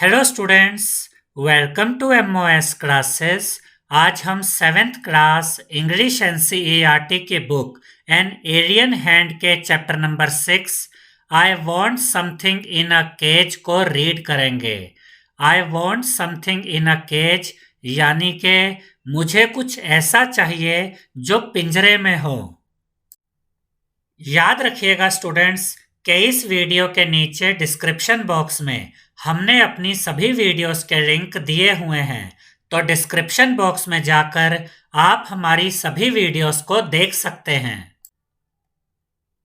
Hello students, welcome to MOS classes. आज हम 7th class English NCERT के book an alien hand के chapter number 6 I want something in a cage को read करेंगे। I want something in a cage यानी कि मुझे कुछ ऐसा चाहिए जो पिंजरे में हो। याद रखिएगा स्टूडेंट्स कि इस वीडियो के नीचे डिस्क्रिप्शन बॉक्स में हमने अपनी सभी वीडियोस के लिंक दिए हुए हैं, तो डिस्क्रिप्शन बॉक्स में जाकर आप हमारी सभी वीडियोस को देख सकते हैं।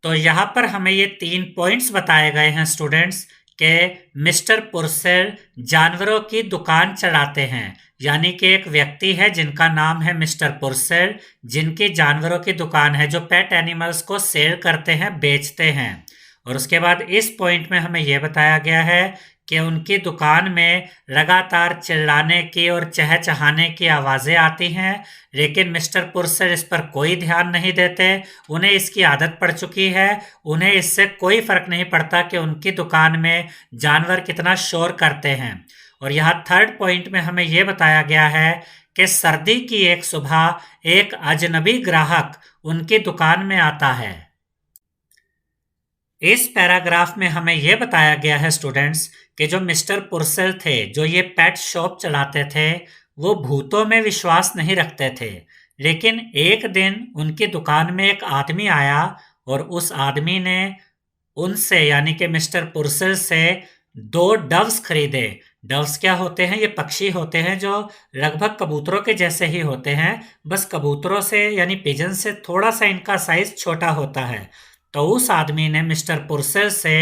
तो यहाँ पर हमें ये 3 पॉइंट्स बताए गए हैं स्टूडेंट्स कि मिस्टर पुरसेल जानवरों की दुकान चलाते हैं, यानी कि एक व्यक्ति है जिनका नाम है मिस्टर पुरसेल, जिनकी जानवरों की दुकान है, जो पेट एनिमल्स को सेल करते हैं, बेचते हैं। और उसके बाद इस पॉइंट में हमें यह बताया गया है कि उनकी दुकान में लगातार चिल्लाने की और चहचहाने की आवाज़ें आती हैं, लेकिन मिस्टर पुरसेल इस पर कोई ध्यान नहीं देते। उन्हें इसकी आदत पड़ चुकी है, उन्हें इससे कोई फर्क नहीं पड़ता कि उनकी दुकान में जानवर कितना शोर करते हैं। और यहाँ 3rd पॉइंट में हमें यह बताया गया है कि सर्दी की एक सुबह एक अजनबी ग्राहक उनकी दुकान में आता है। इस पैराग्राफ में हमें यह बताया गया है स्टूडेंट्स कि जो मिस्टर पुरसेल थे, जो ये पेट शॉप चलाते थे, वो भूतों में विश्वास नहीं रखते थे। लेकिन एक दिन उनकी दुकान में एक आदमी आया और उस आदमी ने उनसे यानी कि मिस्टर पुरसेल से 2 डव्स खरीदे। डव्स क्या होते हैं? ये पक्षी होते हैं जो लगभग कबूतरों के जैसे ही होते हैं, बस कबूतरों से यानी पिजन से थोड़ा सा इनका साइज छोटा होता है। तो उस आदमी ने मिस्टर पुरसेल से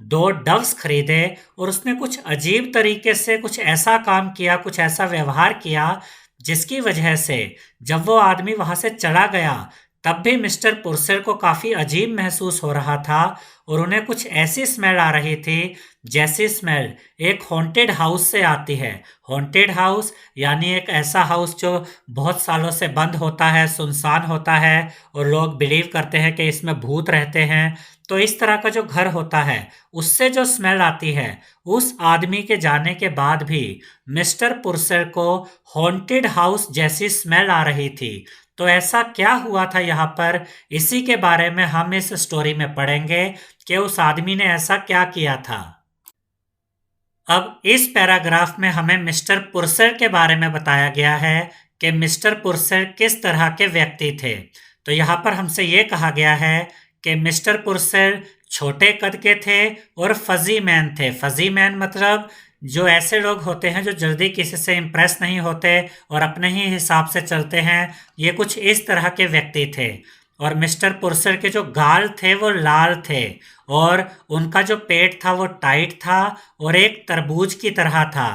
2 डव्स खरीदे और उसने कुछ अजीब तरीके से कुछ ऐसा काम किया, कुछ ऐसा व्यवहार किया, जिसकी वजह से जब वो आदमी वहां से चला गया तब भी मिस्टर पुरसेल को काफी अजीब महसूस हो रहा था और उन्हें कुछ ऐसी स्मेल आ रही थी जैसी स्मेल एक हॉन्टेड हाउस से आती है। हॉन्टेड हाउस यानी एक ऐसा हाउस जो बहुत सालों से बंद होता है, सुनसान होता है और लोग बिलीव करते हैं कि इसमें भूत रहते हैं। तो इस तरह का जो घर होता है उससे जो स्मेल आती है, उस आदमी के जाने के बाद भी मिस्टर पुरसेल को हॉन्टेड हाउस जैसी स्मेल आ रही थी। तो ऐसा क्या हुआ था यहाँ पर, इसी के बारे में हम इस स्टोरी में पढ़ेंगे कि उस आदमी ने ऐसा क्या किया था। अब इस पैराग्राफ में हमें मिस्टर पुरसेल के बारे में बताया गया है कि मिस्टर पुरसेल किस तरह के व्यक्ति थे। तो यहाँ पर हमसे ये कहा गया है कि मिस्टर पुरसेल छोटे कद के थे और फजी मैन थे। फजी मैन मतलब जो ऐसे लोग होते हैं जो जल्दी किसी से इम्प्रेस नहीं होते और अपने ही हिसाब से चलते हैं, ये कुछ इस तरह के व्यक्ति थे। और मिस्टर पुरसेल के जो गाल थे वो लाल थे और उनका जो पेट था वो टाइट था और एक तरबूज की तरह था।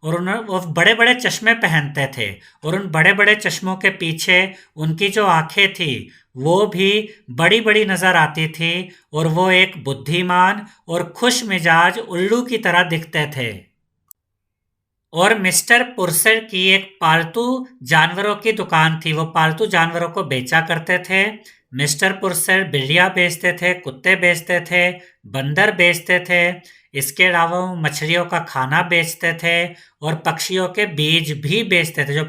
और वो बड़े बड़े चश्मे पहनते थे और उन बड़े बड़े चश्मों के पीछे उनकी जो आंखें थी वो भी बड़ी बड़ी नजर आती थी और वो एक बुद्धिमान और खुश मिजाज उल्लू की तरह दिखते थे। और मिस्टर पुरसेल की एक पालतू जानवरों की दुकान थी, वो पालतू जानवरों को बेचा करते थे। मिस्टर पुरसेल बिल्लियाँ बेचते थे, कुत्ते बेचते थे, बंदर बेचते थे, इसके अलावा वो मछलियों का खाना बेचते थे और पक्षियों के बीज भी बेचते थे। जो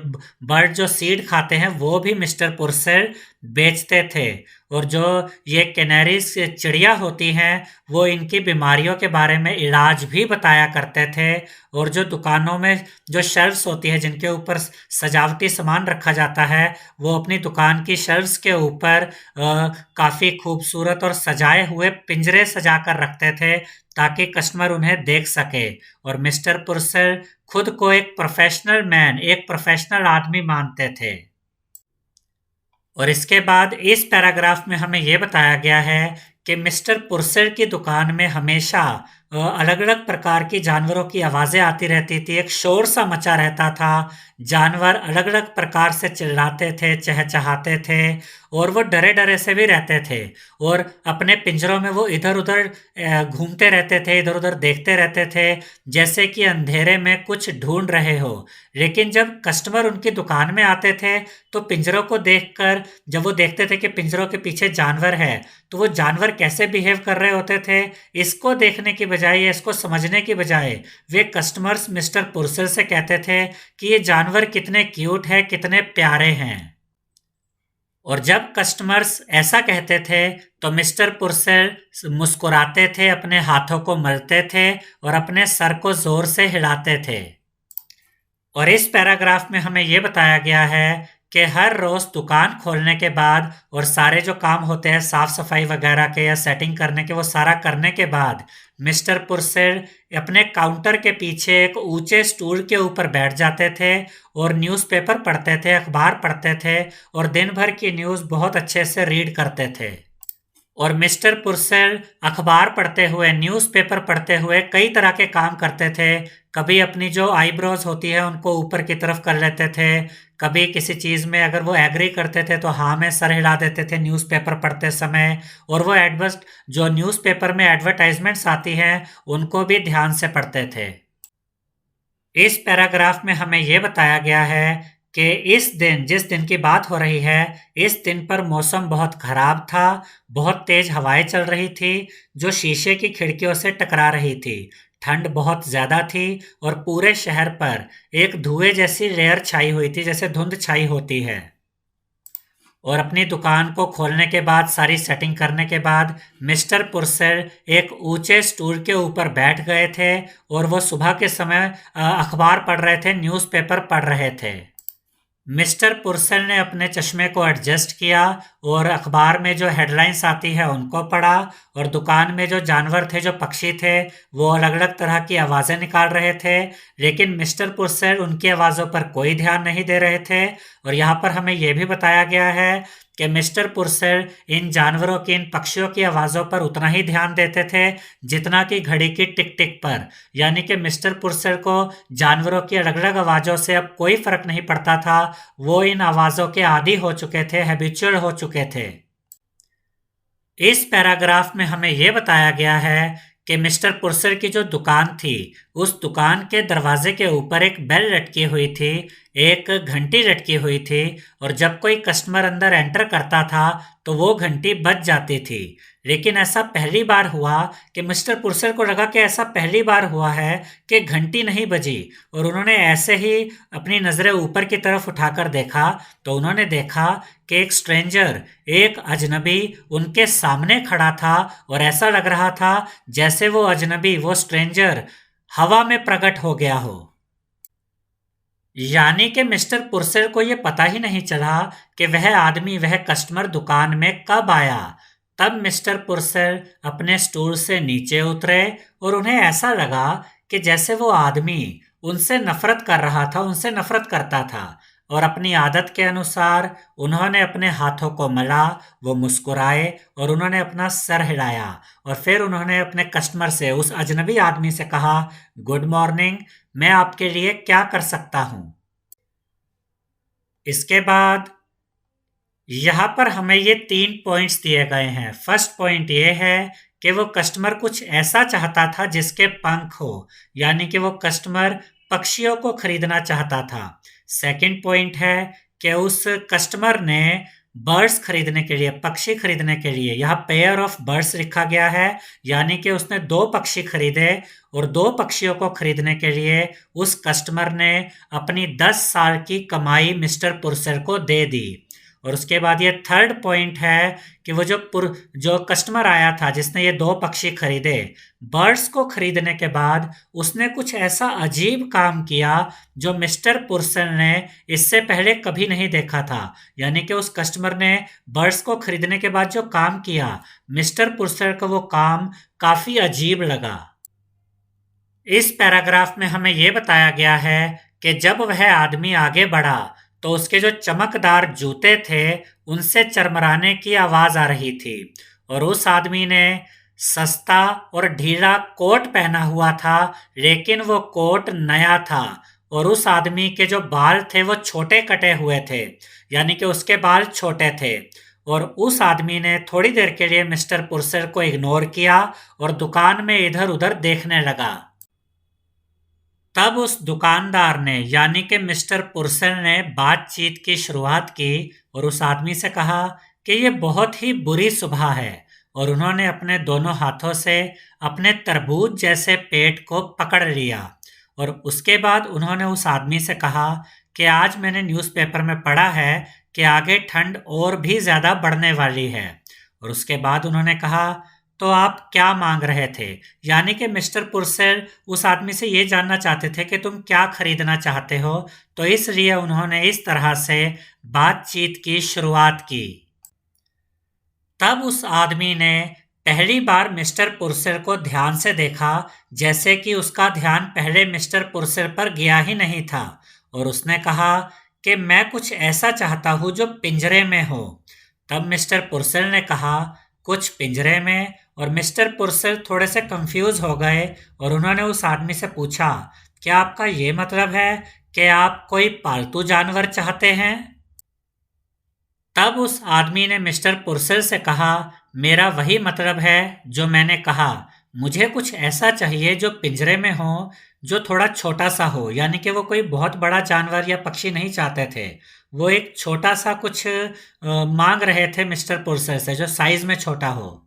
बर्ड जो सीड खाते हैं वो भी मिस्टर पुरसेल बेचते थे। और जो ये कैनरीज चिड़िया होती हैं वो इनकी बीमारियों के बारे में इलाज भी बताया करते थे। और जो दुकानों में जो शेल्फ्स होती है जिनके ऊपर सजावटी सामान रखा जाता है, वो अपनी दुकान की शेल्फ्स के ऊपर काफ़ी खूबसूरत और सजाए हुए पिंजरे सजा कर रखते थे ताकि कस्टमर उन्हें देख सके। और मिस्टर पुरसेल खुद को एक प्रोफेशनल मैन, एक प्रोफेशनल आदमी मानते थे। और इसके बाद इस पैराग्राफ में हमें यह बताया गया है कि मिस्टर पुरसेल की दुकान में हमेशा अलग अलग प्रकार की जानवरों की आवाज़ें आती रहती थी, एक शोर सा मचा रहता था, जानवर अलग अलग प्रकार से चिल्लाते थे, चहचहाते थे और वो डरे डरे से भी रहते थे और अपने पिंजरों में वो इधर उधर घूमते रहते थे, इधर उधर देखते रहते थे जैसे कि अंधेरे में कुछ ढूंढ रहे हो। लेकिन जब कस्टमर उनकी दुकान में आते थे तो पिंजरों को देखकर जब वो देखते थे कि पिंजरों के पीछे जानवर है तो वो जानवर कैसे बिहेव कर रहे होते थे, इसको देखने की बजाय या इसको समझने की बजाय वे कस्टमर्स मिस्टर पुर्सेल से कहते थे कि ये जानवर कितने क्यूट है, कितने प्यारे हैं। और जब कस्टमर्स ऐसा कहते थे तो मिस्टर पुर्सेल मुस्कुराते थे, अपने हाथों को मलते थे और अपने सर को जोर से हिलाते थे। और इस पैराग्राफ में हमें ये बताया गया है कि हर रोज दुकान खोलने के बाद और सारे जो काम होते हैं साफ सफाई वगैरह के या सेटिंग करने के, वो सारा करने के बाद मिस्टर पुर्सेल अपने काउंटर के पीछे एक ऊंचे स्टूल के ऊपर बैठ जाते थे और न्यूज़पेपर पढ़ते थे, अखबार पढ़ते थे और दिन भर की न्यूज़ बहुत अच्छे से रीड करते थे। और मिस्टर पुर्सेल अखबार पढ़ते हुए, न्यूज़पेपर पढ़ते हुए कई तरह के काम करते थे। कभी अपनी जो आईब्रोज होती है उनको ऊपर की तरफ कर लेते थे, कभी किसी चीज़ में अगर वो एग्री करते थे तो हाँ में सर हिला देते थे न्यूज़पेपर पढ़ते समय। और वो जो न्यूज़पेपर में एडवर्टाइजमेंट्स आती हैं उनको भी ध्यान से पढ़ते थे। इस पैराग्राफ में हमें ये बताया गया है कि इस दिन, जिस दिन की बात हो रही है, इस दिन पर मौसम बहुत खराब था, बहुत तेज हवाएं चल रही थी जो शीशे की खिड़कियों से टकरा रही थी। ठंड बहुत ज्यादा थी और पूरे शहर पर एक धुएं जैसी लेयर छाई हुई थी, जैसे धुंध छाई होती है। और अपनी दुकान को खोलने के बाद, सारी सेटिंग करने के बाद मिस्टर पुर्सेल एक ऊंचे स्टूल के ऊपर बैठ गए थे और वो सुबह के समय अखबार पढ़ रहे थे, न्यूज़पेपर पढ़ रहे थे। मिस्टर पुर्सेल ने अपने चश्मे को एडजस्ट किया और अखबार में जो हेडलाइंस आती है उनको पढ़ा और दुकान में जो जानवर थे, जो पक्षी थे, वो अलग अलग तरह की आवाज़ें निकाल रहे थे, लेकिन मिस्टर पुर्सेल उनकी आवाज़ों पर कोई ध्यान नहीं दे रहे थे। और यहाँ पर हमें यह भी बताया गया है कि मिस्टर पुर्सेल इन जानवरों की, इन पक्षियों की आवाज़ों पर उतना ही ध्यान देते थे जितना कि घड़ी की टिक टिक पर। यानी कि मिस्टर पुर्सेल को जानवरों की अलग अलग आवाज़ों से अब कोई फर्क नहीं पड़ता था, वो इन आवाज़ों के आदी हो चुके थे, हैबिचुअल हो चुके थे। इस पैराग्राफ में हमें यह बताया गया है कि मिस्टर पुर्सेल की जो दुकान थी, उस दुकान के दरवाजे के ऊपर एक बेल लटकी हुई थी, एक घंटी लटकी हुई थी और जब कोई कस्टमर अंदर एंटर करता था तो वो घंटी बज जाती थी। लेकिन ऐसा पहली बार हुआ कि मिस्टर पुर्सेल को लगा कि ऐसा पहली बार हुआ है कि घंटी नहीं बजी और उन्होंने ऐसे ही अपनी नज़रें ऊपर की तरफ उठाकर देखा तो उन्होंने देखा कि एक स्ट्रेंजर, एक अजनबी उनके सामने खड़ा था और ऐसा लग रहा था जैसे वो अजनबी, वो स्ट्रेंजर हवा में प्रकट हो गया हो। यानी कि मिस्टर पुर्सेल को यह पता ही नहीं चला कि वह आदमी, वह कस्टमर दुकान में कब आया। तब मिस्टर पुर्सेल अपने स्टूल से नीचे उतरे और उन्हें ऐसा लगा कि जैसे वो आदमी उनसे नफरत कर रहा था, उनसे नफरत करता था। और अपनी आदत के अनुसार उन्होंने अपने हाथों को मला, वो मुस्कुराए और उन्होंने अपना सर हिलाया और फिर उन्होंने अपने कस्टमर से, उस अजनबी आदमी से कहा, गुड मॉर्निंग, मैं आपके लिए क्या कर सकता हूं। इसके बाद यहाँ पर हमें ये 3 पॉइंट्स दिए गए हैं। फर्स्ट पॉइंट ये है कि वो कस्टमर कुछ ऐसा चाहता था जिसके पंख हो, यानी कि वो कस्टमर पक्षियों को खरीदना चाहता था। सेकंड पॉइंट है कि उस कस्टमर ने बर्ड्स खरीदने के लिए, पक्षी खरीदने के लिए, यहाँ पेयर ऑफ बर्ड्स लिखा गया है, यानी कि उसने 2 पक्षी खरीदे और 2 पक्षियों को खरीदने के लिए उस कस्टमर ने अपनी 10 साल की कमाई मिस्टर पुर्सेल को दे दी। और उसके बाद ये थर्ड पॉइंट है कि वो जो कस्टमर आया था जिसने ये 2 पक्षी खरीदे, बर्ड्स को खरीदने के बाद उसने कुछ ऐसा अजीब काम किया जो मिस्टर पुर्सेल ने इससे पहले कभी नहीं देखा था। यानी कि उस कस्टमर ने बर्ड्स को खरीदने के बाद जो काम किया, मिस्टर पुर्सेल को वो काम काफी अजीब लगा। इस पैराग्राफ में हमें यह बताया गया है कि जब वह आदमी आगे बढ़ा तो उसके जो चमकदार जूते थे उनसे चरमराने की आवाज आ रही थी और उस आदमी ने सस्ता और ढीला कोट पहना हुआ था, लेकिन वो कोट नया था और उस आदमी के जो बाल थे वो छोटे कटे हुए थे, यानी कि उसके बाल छोटे थे। और उस आदमी ने थोड़ी देर के लिए मिस्टर पुर्सेल को इग्नोर किया और दुकान में इधर उधर देखने लगा। तब उस दुकानदार ने, यानी कि मिस्टर पुर्सेल ने बातचीत की शुरुआत की और उस आदमी से कहा कि ये बहुत ही बुरी सुबह है और उन्होंने अपने दोनों हाथों से अपने तरबूज जैसे पेट को पकड़ लिया और उसके बाद उन्होंने उस आदमी से कहा कि आज मैंने न्यूज़पेपर में पढ़ा है कि आगे ठंड और भी ज़्यादा बढ़ने वाली है। और उसके बाद उन्होंने कहा, तो आप क्या मांग रहे थे? यानी कि मिस्टर पुर्सेल उस आदमी से ये जानना चाहते थे कि तुम क्या खरीदना चाहते हो, तो इसलिए उन्होंने इस तरह से बातचीत की शुरुआत की। तब उस आदमी ने पहली बार मिस्टर पुर्सेल को ध्यान से देखा, जैसे कि उसका ध्यान पहले मिस्टर पुर्सेल पर गया ही नहीं था, और उसने कहा कि मैं कुछ ऐसा चाहता हूं जो पिंजरे में हो। तब मिस्टर पुर्सेल ने कहा, कुछ पिंजरे में? और मिस्टर पुर्सेल थोड़े से कंफ्यूज हो गए और उन्होंने उस आदमी से पूछा, क्या आपका ये मतलब है कि आप कोई पालतू जानवर चाहते हैं? तब उस आदमी ने मिस्टर पुर्सेल से कहा, मेरा वही मतलब है जो मैंने कहा। मुझे कुछ ऐसा चाहिए जो पिंजरे में हो, जो थोड़ा छोटा सा हो। यानी कि वो कोई बहुत बड़ा जानवर या पक्षी नहीं चाहते थे। वो एक छोटा सा कुछ मांग रहे थे मिस्टर पुर्सेल से, जो साइज में छोटा हो।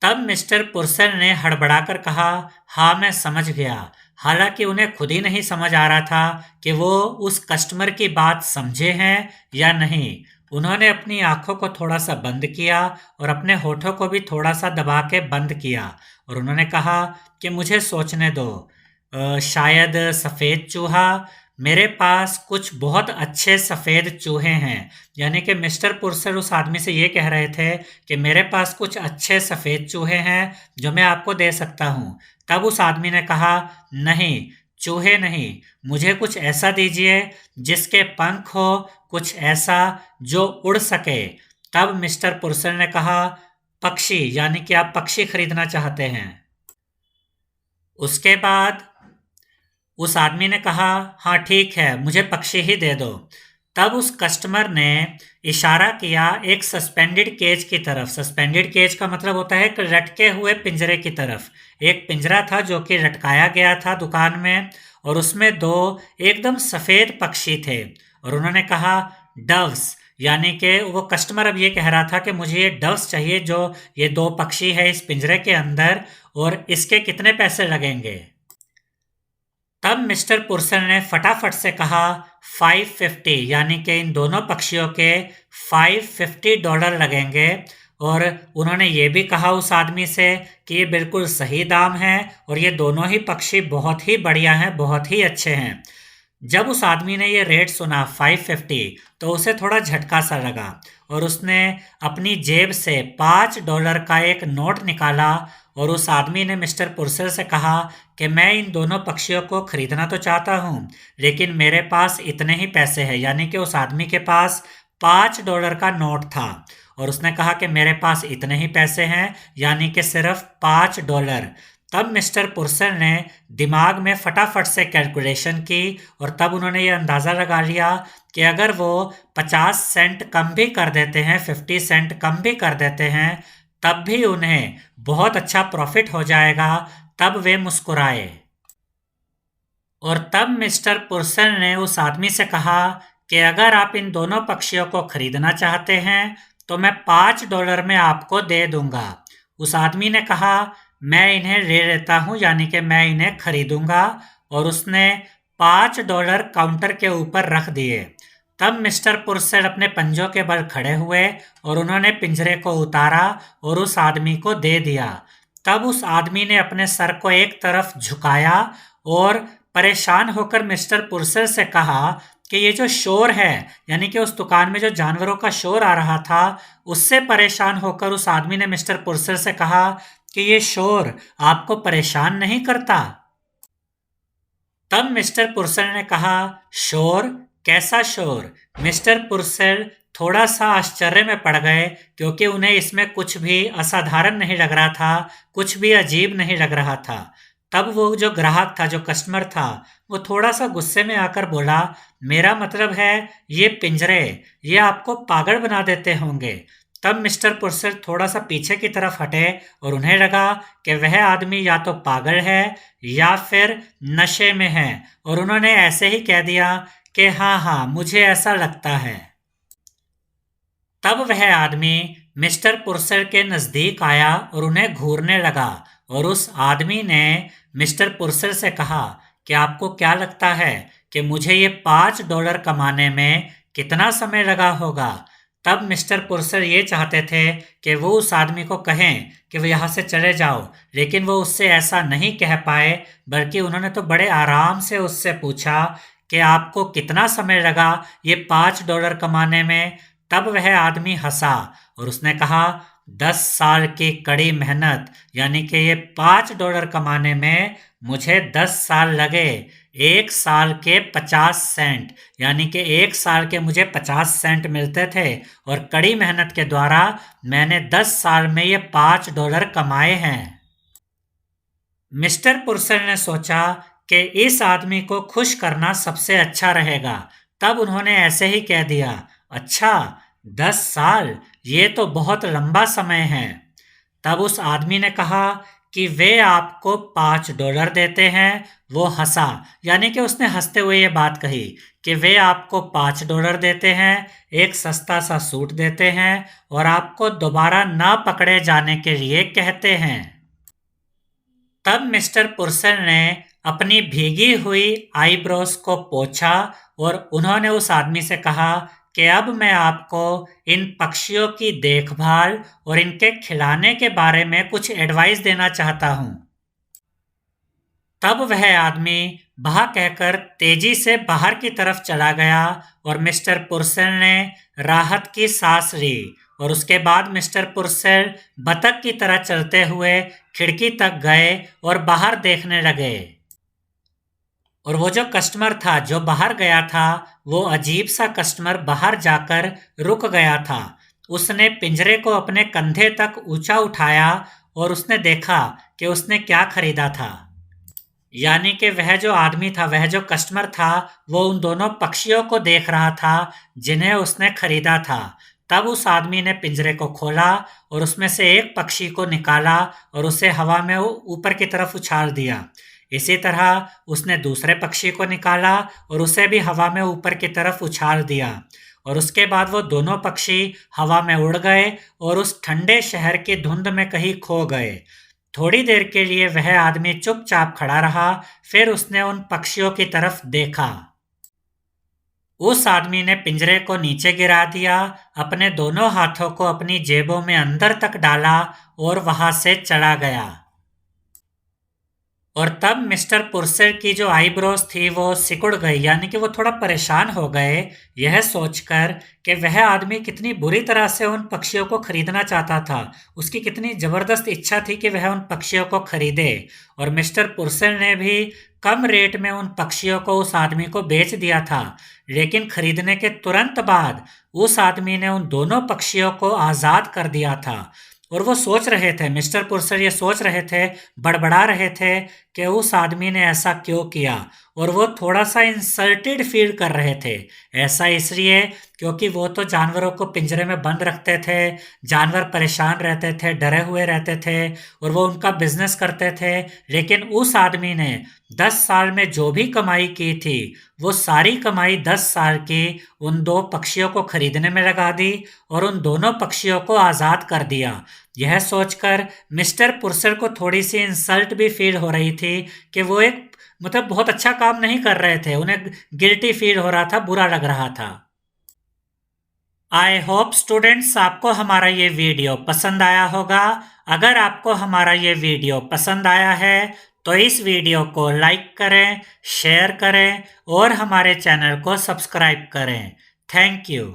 तब मिस्टर पुर्सेल ने हड़बड़ाकर कहा, हाँ मैं समझ गया। हालांकि उन्हें खुद ही नहीं समझ आ रहा था कि वो उस कस्टमर की बात समझे हैं या नहीं। उन्होंने अपनी आंखों को थोड़ा सा बंद किया और अपने होठों को भी थोड़ा सा दबा के बंद किया और उन्होंने कहा कि मुझे सोचने दो। शायद सफ़ेद चूहा। मेरे पास कुछ बहुत अच्छे सफ़ेद चूहे हैं। यानी कि मिस्टर पुर्सेल उस आदमी से ये कह रहे थे कि मेरे पास कुछ अच्छे सफ़ेद चूहे हैं जो मैं आपको दे सकता हूँ। तब उस आदमी ने कहा, नहीं, चूहे नहीं, मुझे कुछ ऐसा दीजिए जिसके पंख हो, कुछ ऐसा जो उड़ सके। तब मिस्टर पुर्सेल ने कहा, पक्षी। यानी कि आप पक्षी खरीदना चाहते हैं। उसके बाद उस आदमी ने कहा, हाँ ठीक है, मुझे पक्षी ही दे दो। तब उस कस्टमर ने इशारा किया एक सस्पेंडेड केज की तरफ। सस्पेंडेड केज का मतलब होता है कि लटके हुए पिंजरे की तरफ। एक पिंजरा था जो कि लटकाया गया था दुकान में और उसमें दो एकदम सफ़ेद पक्षी थे और उन्होंने कहा, डव्स। यानी कि वो कस्टमर अब ये कह रहा था कि मुझे ये डव्स चाहिए, जो ये दो पक्षी है इस पिंजरे के अंदर, और इसके कितने पैसे लगेंगे? तब मिस्टर पुर्सेल ने फटाफट से कहा, 550। यानी कि इन दोनों पक्षियों के $550 लगेंगे। और उन्होंने ये भी कहा उस आदमी से कि ये बिल्कुल सही दाम है और ये दोनों ही पक्षी बहुत ही बढ़िया हैं, बहुत ही अच्छे हैं। जब उस आदमी ने ये रेट सुना 550, तो उसे थोड़ा झटका सा लगा और उसने अपनी जेब से $5 का एक नोट निकाला और उस आदमी ने मिस्टर पुर्सेल से कहा कि मैं इन दोनों पक्षियों को खरीदना तो चाहता हूँ, लेकिन मेरे पास इतने ही पैसे हैं। यानी कि उस आदमी के पास $5 का नोट था और उसने कहा कि मेरे पास इतने ही पैसे हैं, यानी कि सिर्फ $5। तब मिस्टर पुर्सेल ने दिमाग में फटाफट से कैलकुलेशन की और तब उन्होंने ये अंदाज़ा लगा लिया कि अगर वो 50 सेंट कम भी कर देते हैं, 50 सेंट कम भी कर देते हैं, तब भी उन्हें बहुत अच्छा प्रॉफिट हो जाएगा। तब वे मुस्कुराए और तब मिस्टर पुर्सेल ने उस आदमी से कहा कि अगर आप इन दोनों पक्षियों को खरीदना चाहते हैं तो मैं $5 में आपको दे दूंगा। उस आदमी ने कहा, मैं इन्हें ले लेता हूं, यानी कि मैं इन्हें खरीदूंगा। और उसने $5 काउंटर के ऊपर रख दिए। तब मिस्टर पुर्सेल अपने पंजों के बल खड़े हुए और उन्होंने पिंजरे को उतारा और उस आदमी को दे दिया। तब उस आदमी ने अपने सर को एक तरफ झुकाया और परेशान होकर मिस्टर पुर्सेल से कहा कि ये जो शोर है, यानी कि उस दुकान में जो जानवरों का शोर आ रहा था, उससे परेशान होकर उस आदमी ने मिस्टर पुर्सेल से कहा कि ये शोर आपको परेशान नहीं करता? तब मिस्टर पुर्सेल ने कहा, शोर? कैसा शोर? मिस्टर पुर्सेल थोड़ा सा आश्चर्य में पड़ गए क्योंकि उन्हें इसमें कुछ भी असाधारण नहीं लग रहा था, कुछ भी अजीब नहीं लग रहा था। तब वो जो ग्राहक था, जो कस्टमर था, वो थोड़ा सा गुस्से में आकर बोला, मेरा मतलब है ये पिंजरे, ये आपको पागल बना देते होंगे। तब मिस्टर पुर्सेल थोड़ा सा पीछे की तरफ हटे और उन्हें लगा कि वह आदमी या तो पागल है या फिर नशे में है, और उन्होंने ऐसे ही कह दिया कि हाँ हाँ, मुझे ऐसा लगता है। तब वह आदमी मिस्टर पुर्सेल के नजदीक आया और उन्हें घूरने लगा और उस आदमी ने मिस्टर पुर्सेल से कहा कि आपको क्या लगता है कि मुझे ये $5 कमाने में कितना समय लगा होगा। तब मिस्टर पुर्सेल ये चाहते थे कि वो उस आदमी को कहें कि वो यहाँ से चले जाओ, लेकिन वो उससे ऐसा नहीं कह पाए, बल्कि उन्होंने तो बड़े आराम से उससे पूछा कि आपको कितना समय लगा ये $5 कमाने में। तब वह आदमी हंसा और उसने कहा 10 साल की कड़ी मेहनत, यानी कि ये $5 कमाने में मुझे 10 साल लगे। 1 साल के 50 सेंट, यानी कि 1 साल के मुझे 50 सेंट मिलते थे और कड़ी मेहनत के द्वारा मैंने 10 साल में ये $5 कमाए हैं। मिस्टर पुर्सेल ने सोचा कि इस आदमी को खुश करना सबसे अच्छा रहेगा। तब उन्होंने ऐसे ही कह दिया, अच्छा 10 साल, ये तो बहुत लंबा समय है। तब उस आदमी ने कहा कि वे आपको $5 देते हैं। वो हंसा, यानी कि उसने हंसते हुए ये बात कही कि वे आपको $5 देते हैं, एक सस्ता सा सूट देते हैं और आपको दोबारा न पकड़े जाने के लिए कहते हैं। तब मिस्टर पुर्सेल ने अपनी भीगी हुई आईब्रोज को पोंछा और उन्होंने उस आदमी से कहा कि अब मैं आपको इन पक्षियों की देखभाल और इनके खिलाने के बारे में कुछ एडवाइस देना चाहता हूं। तब वह आदमी बाह कहकर तेजी से बाहर की तरफ चला गया और मिस्टर पुर्सेल ने राहत की सांस ली और उसके बाद मिस्टर पुर्सेल बतख की तरह चलते हुए खिड़की तक गए और बाहर देखने लगे। और वो जो कस्टमर था जो बाहर गया था, वो अजीब सा कस्टमर बाहर जाकर रुक गया था। उसने पिंजरे को अपने कंधे तक ऊंचा उठाया और उसने देखा कि उसने क्या खरीदा था। यानी कि वह जो आदमी था, वह जो कस्टमर था, वो उन दोनों पक्षियों को देख रहा था जिन्हें उसने खरीदा था। तब उस आदमी ने पिंजरे को खोला और उसमें से एक पक्षी को निकाला और उसे हवा में ऊपर की तरफ उछाल दिया। इसी तरह उसने दूसरे पक्षी को निकाला और उसे भी हवा में ऊपर की तरफ उछाल दिया और उसके बाद वो दोनों पक्षी हवा में उड़ गए और उस ठंडे शहर की धुंध में कहीं खो गए। थोड़ी देर के लिए वह आदमी चुपचाप खड़ा रहा, फिर उसने उन पक्षियों की तरफ देखा। उस आदमी ने पिंजरे को नीचे गिरा दिया, अपने दोनों हाथों को अपनी जेबों में अंदर तक डाला और वहां से चला गया। और तब मिस्टर पुर्सेल की जो आईब्रोज थी वो सिकुड़ गई, यानी कि वो थोड़ा परेशान हो गए, यह सोचकर कि वह आदमी कितनी बुरी तरह से उन पक्षियों को खरीदना चाहता था। उसकी कितनी जबरदस्त इच्छा थी कि वह उन पक्षियों को खरीदे और मिस्टर पुर्सेल ने भी कम रेट में उन पक्षियों को उस आदमी को बेच दिया था। लेकिन खरीदने के तुरंत बाद उस आदमी ने उन दोनों पक्षियों को आजाद कर दिया था। और वो सोच रहे थे, मिस्टर पुर्सेल ये सोच रहे थे, बड़बड़ा रहे थे कि उस आदमी ने ऐसा क्यों किया, और वो थोड़ा सा इंसल्टेड फील कर रहे थे। ऐसा इसलिए क्योंकि वो तो जानवरों को पिंजरे में बंद रखते थे, जानवर परेशान रहते थे, डरे हुए रहते थे और वो उनका बिजनेस करते थे। लेकिन उस आदमी ने 10 साल में जो भी कमाई की थी, वो सारी कमाई 10 साल की उन दो पक्षियों को खरीदने में लगा दी और उन दोनों पक्षियों को आज़ाद कर दिया। यह सोचकर मिस्टर पुर्सेल को थोड़ी सी इंसल्ट भी फील हो रही थी कि वो एक बहुत अच्छा काम नहीं कर रहे थे। उन्हें गिल्टी फील हो रहा था, बुरा लग रहा था। आई होप स्टूडेंट्स आपको हमारा ये वीडियो पसंद आया होगा। अगर आपको हमारा ये वीडियो पसंद आया है तो इस वीडियो को लाइक करें, शेयर करें और हमारे चैनल को सब्सक्राइब करें। Thank you.